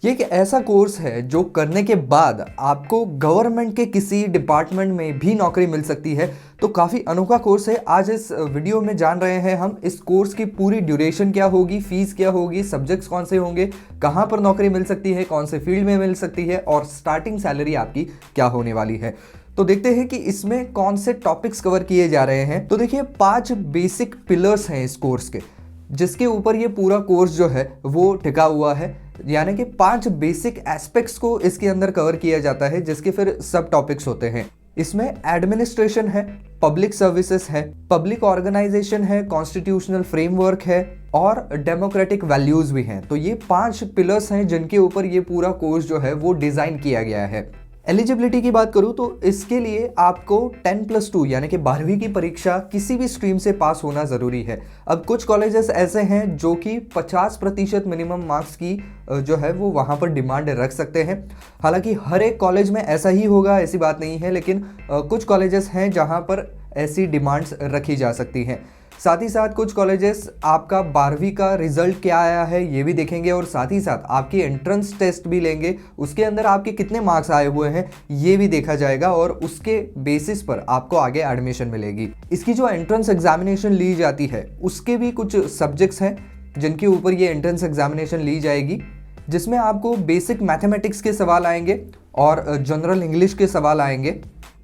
ये एक ऐसा कोर्स है जो करने के बाद आपको गवर्नमेंट के किसी डिपार्टमेंट में भी नौकरी मिल सकती है। तो काफ़ी अनोखा कोर्स है। आज इस वीडियो में जान रहे हैं हम इस कोर्स की पूरी ड्यूरेशन क्या होगी, फीस क्या होगी, सब्जेक्ट्स कौन से होंगे, कहाँ पर नौकरी मिल सकती है, कौन से फील्ड में मिल सकती है और स्टार्टिंग सैलरी आपकी क्या होने वाली है। तो देखते हैं कि इसमें कौन से टॉपिक्स कवर किए जा रहे हैं। तो देखिए 5 बेसिक पिलर्स हैं इस कोर्स के, जिसके ऊपर ये पूरा कोर्स जो है वो टिका हुआ है। यानी कि 5 बेसिक एस्पेक्ट्स को इसके अंदर कवर किया जाता है, जिसके फिर सब टॉपिक्स होते हैं। इसमें एडमिनिस्ट्रेशन है, पब्लिक सर्विसेज है, पब्लिक ऑर्गेनाइजेशन है, कॉन्स्टिट्यूशनल फ्रेमवर्क है और डेमोक्रेटिक वैल्यूज भी हैं। तो ये 5 पिलर्स हैं जिनके ऊपर ये पूरा कोर्स जो है वो डिजाइन किया गया है। एलिजिबिलिटी की बात करूं तो इसके लिए आपको 10+2 यानी कि 12वीं की परीक्षा किसी भी स्ट्रीम से पास होना ज़रूरी है। अब कुछ कॉलेजेस ऐसे हैं जो कि 50% मिनिमम मार्क्स की जो है वो वहाँ पर डिमांड रख सकते हैं। हालांकि हर एक कॉलेज में ऐसा ही होगा ऐसी बात नहीं है, लेकिन कुछ कॉलेजेस हैं जहाँ पर ऐसी डिमांड्स रखी जा सकती हैं। साथ ही साथ कुछ कॉलेजेस आपका 12वीं का रिजल्ट क्या आया है ये भी देखेंगे और साथ ही साथ आपकी एंट्रेंस टेस्ट भी लेंगे, उसके अंदर आपके कितने मार्क्स आए हुए हैं ये भी देखा जाएगा और उसके बेसिस पर आपको आगे एडमिशन मिलेगी। इसकी जो एंट्रेंस एग्जामिनेशन ली जाती है उसके भी कुछ सब्जेक्ट्स हैं जिनके ऊपर ये एंट्रेंस एग्जामिनेशन ली जाएगी, जिसमें आपको बेसिक मैथमेटिक्स के सवाल आएंगे और जनरल इंग्लिश के सवाल आएंगे,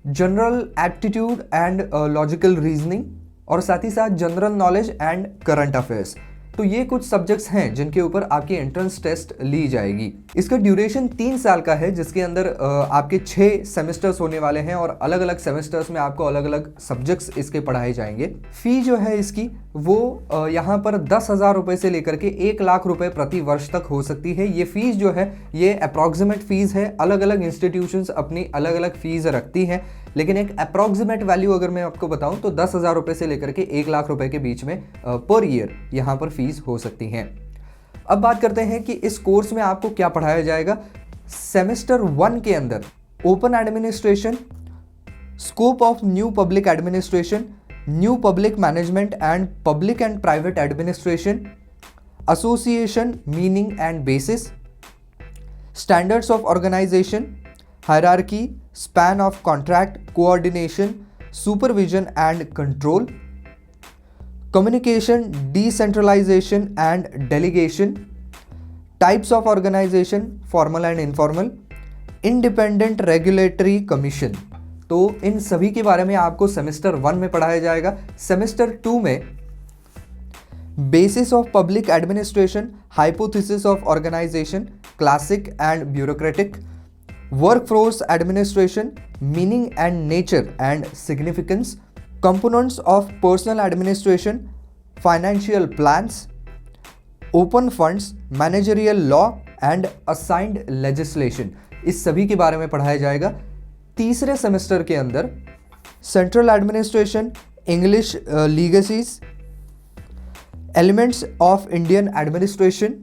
general aptitude and logical reasoning और साथ ही साथ general knowledge and current affairs. तो ये कुछ सब्जेक्ट्स हैं जिनके ऊपर आपकी एंट्रेंस टेस्ट ली जाएगी। इसका ड्यूरेशन 3 साल का है, जिसके अंदर आपके 6 सेमेस्टर्स होने वाले हैं और अलग अलग सेमेस्टर्स में आपको अलग अलग सब्जेक्ट्स इसके पढ़ाए जाएंगे। फी जो है इसकी वो यहाँ पर 10,000 रुपये से लेकर के 1,00,000 रुपये प्रति वर्ष तक हो सकती है। ये फीस जो है ये अप्रॉक्सीमेट फीस है। अलग अलग इंस्टीट्यूशंस अपनी अलग अलग फीस रखती हैं, लेकिन एक अप्रॉक्सीमेट वैल्यू अगर मैं आपको बताऊं तो 10,000 रुपये से लेकर के 1,00,000 रुपये के बीच में पर ईयर यहाँ पर फीस हो सकती हैं। अब बात करते हैं कि इस कोर्स में आपको क्या पढ़ाया जाएगा। सेमेस्टर 1 के अंदर open administration, scope of new public administration, new public management and public and private administration, association meaning and basis, standards of organisation, hierarchy, span of contract, coordination, supervision and control, communication, decentralization and delegation, types of organization, formal and informal, independent regulatory commission। तो इन सभी के बारे में आपको semester 1 में पढ़ाया जाएगा। Semester 2 में basis of public administration, hypothesis of organisation, classic and bureaucratic, workforce administration, meaning and nature and significance, components of personal administration, financial plans, open funds, managerial law and assigned legislation। इस सभी के बारे में पढ़ाया जाएगा। तीसरे semester के अंदर central administration, English legacies, elements of Indian administration,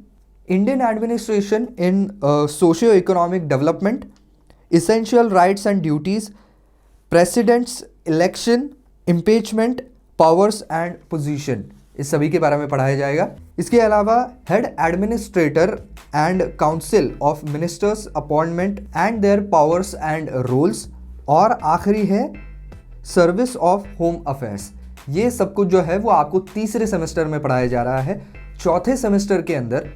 Indian administration in socio economic development, essential rights and duties, president's election, impeachment, powers and position। इस सभी के बारे में पढ़ाया जाएगा। इसके अलावा head administrator and council of ministers appointment and their powers and roles, और आखिरी है सर्विस ऑफ होम अफेयर्स। ये सब कुछ जो है वो आपको तीसरे सेमेस्टर में पढ़ाया जा रहा है। चौथे सेमेस्टर के अंदर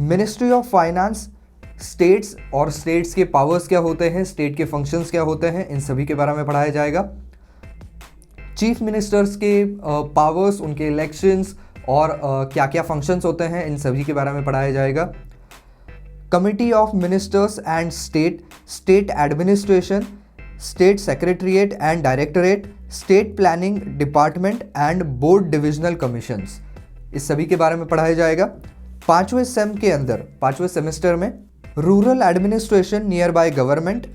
मिनिस्ट्री ऑफ फाइनेंस, स्टेट्स और स्टेट्स के पावर्स क्या होते हैं, स्टेट के फंक्शंस क्या होते हैं, इन सभी के बारे में पढ़ाया जाएगा। चीफ मिनिस्टर्स के पावर्स, उनके इलेक्शंस और क्या क्या फंक्शंस होते हैं, इन सभी के बारे में पढ़ाया जाएगा। Committee of ministers and state, state administration, state secretariat and directorate, state planning department and board divisional commissions, इस सभी के बारे में पढ़ाया जाएगा। 5वें सेम के अंदर 5वें सेमेस्टर में rural administration near by government,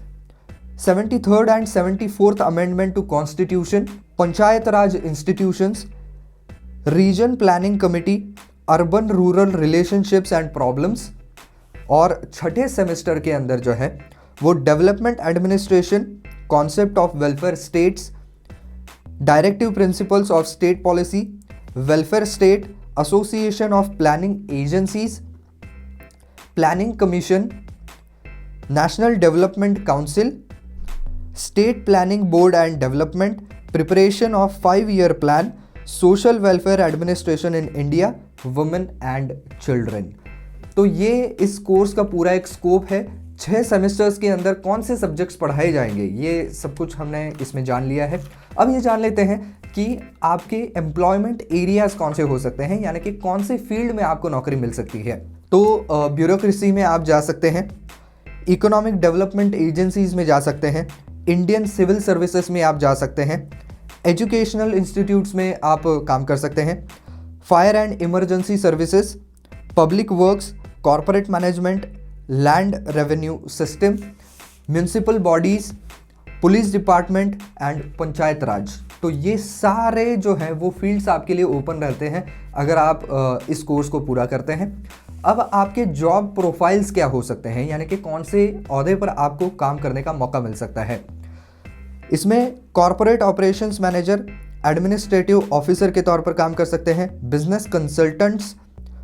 73rd and 74th amendment to constitution, panchayat raj institutions, region planning committee, urban rural relationships and problems, और छठे सेमेस्टर के अंदर जो है वो development administration, concept of welfare states, directive principles of state policy, welfare state, association of planning agencies, planning commission, national development council, state planning board and development, preparation of 5-year plan, social welfare administration in India, women and children. तो ये इस course का पूरा एक scope है। 6 semesters के अंदर कौन से सब्जेक्ट्स पढ़ाए जाएंगे, ये सब कुछ हमने इसमें जान लिया है। अब ये जान लेते हैं कि आपके एम्प्लॉयमेंट एरियाज कौन से हो सकते हैं, यानी कि कौन से फील्ड में आपको नौकरी मिल सकती है। तो ब्यूरोक्रेसी में आप जा सकते हैं, इकोनॉमिक डेवलपमेंट एजेंसीज में जा सकते हैं, इंडियन सिविल सर्विसेज में आप जा सकते हैं, एजुकेशनल इंस्टीट्यूट्स में आप काम कर सकते हैं, fire and emergency services, public works, corporate management, land revenue system, municipal bodies, police department and panchayat raj. तो ये सारे जो हैं वो फील्ड्स आपके लिए ओपन रहते हैं अगर आप इस कोर्स को पूरा करते हैं। अब आपके जॉब प्रोफाइल्स क्या हो सकते हैं, यानी कि कौन से ओहदे पर आपको काम करने का मौका मिल सकता है। इसमें corporate operations manager, administrative officer के तौर पर काम कर सकते हैं, बिजनेस कंसल्टेंट्स,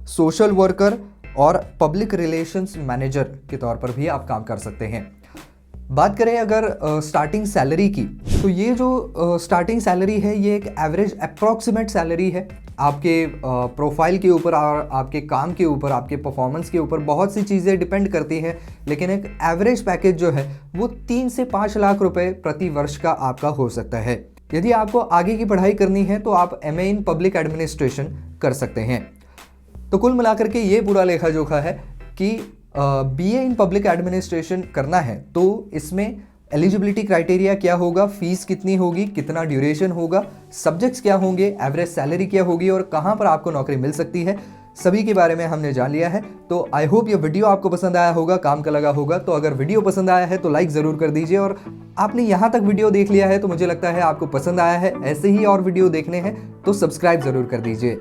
सोशल वर्कर और पब्लिक रिलेशंस मैनेजर के तौर पर भी आप काम कर सकते हैं। बात करें अगर स्टार्टिंग सैलरी की, तो ये जो स्टार्टिंग सैलरी है ये एक एवरेज अप्रॉक्सीमेट सैलरी है। आपके प्रोफाइल के ऊपर और आपके काम के ऊपर, आपके परफॉर्मेंस के ऊपर बहुत सी चीज़ें डिपेंड करती हैं, लेकिन एक एवरेज पैकेज जो है वो 3 से 5 लाख रुपए प्रति वर्ष का आपका हो सकता है। यदि आपको आगे की पढ़ाई करनी है तो आप MA इन पब्लिक एडमिनिस्ट्रेशन कर सकते हैं। तो कुल मिलाकर के ये पूरा लेखा जोखा है कि BA इन पब्लिक एडमिनिस्ट्रेशन करना है तो इसमें एलिजिबिलिटी क्राइटेरिया क्या होगा, फीस कितनी होगी, कितना ड्यूरेशन होगा, सब्जेक्ट्स क्या होंगे, एवरेज सैलरी क्या होगी और कहाँ पर आपको नौकरी मिल सकती है, सभी के बारे में हमने जान लिया है। तो आई होप ये वीडियो आपको पसंद आया होगा, काम का लगा होगा। तो अगर वीडियो पसंद आया है तो लाइक ज़रूर कर दीजिए, और आपने यहाँ तक वीडियो देख लिया है तो मुझे लगता है आपको पसंद आया है। ऐसे ही और वीडियो देखने हैं तो सब्सक्राइब ज़रूर कर दीजिए।